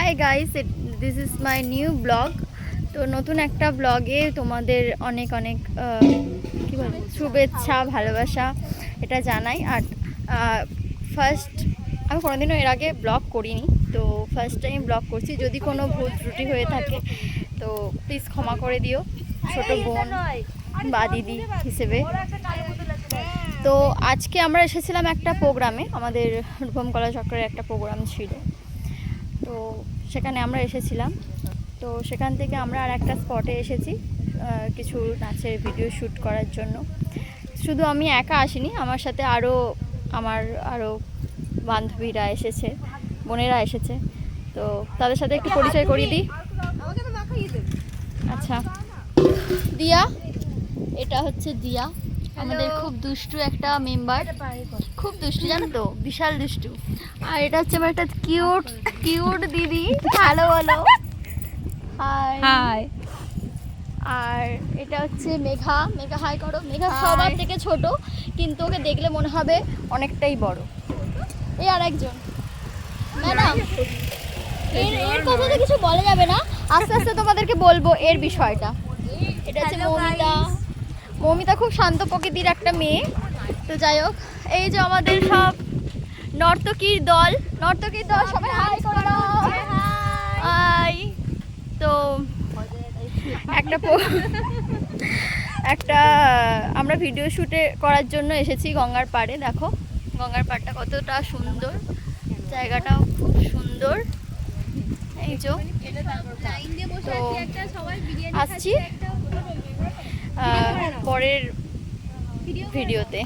Hi guys, this is my new blog. তো নতুন একটা ব্লগে তোমাদের অনেক অনেক কী বলবো শুভেচ্ছা ভালোবাসা এটা জানাই। আর ফার্স্ট আমি কোনোদিনও এর আগে ব্লগ করিনি, তো ফার্স্ট টাইম ব্লগ করছি। যদি কোনো ভুল ত্রুটি হয়ে থাকে তো প্লিজ ক্ষমা করে দিও, ছোটো বোন বা দিদি হিসেবে। তো আজকে আমরা এসেছিলাম একটা প্রোগ্রামে, আমাদের রূপম কলা চক্রের একটা প্রোগ্রাম ছিল, তো সেখানে আমরা এসেছিলাম। তো সেখান থেকে আমরা আর একটা স্পটে এসেছি কিছু নাচের ভিডিও শ্যুট করার জন্য। শুধু আমি একা আসিনি, আমার সাথে আরও বান্ধবীরা এসেছে, বোনেরা এসেছে। তো তাদের সাথে একটু পরিচয় করিয়ে দিই। আচ্ছা, দিয়া, এটা হচ্ছে দিয়া, আমাদের খুব দুষ্টু একটা মেম্বার, খুব দুষ্টু জানো তো, বিশাল দুষ্টু। আর এটা হচ্ছে আমার একটা কিউট কিউট দিদি, হ্যালো বলো, হাই। আর এটা হচ্ছে মেঘা, মেঘা হাই করো। মেঘা সবার থেকে ছোট, কিন্তু ওকে দেখলে মনে হবে অনেকটাই বড়। এই আর একজন ম্যাডাম, এর কথা তো কিছু বলা যাবে না, আস্তে আস্তে তোমাদেরকে বলবো এর বিষয়টা। এটা হচ্ছে মৌমিতা। মৌমিতা খুব শান্ত প্রকৃতির একটা মেয়ে। তো যাই হোক, এই যে আমাদের সব নর্তকীর দল সবাই হাই করে দাও। হাই। তো একটা আমরা ভিডিও শ্যুটে করার জন্য এসেছি গঙ্গার পাড়ে। দেখো গঙ্গার পাড়টা কতটা সুন্দর, জায়গাটাও খুব সুন্দর। এই যে তো আসছি পরের ভিডিওতে।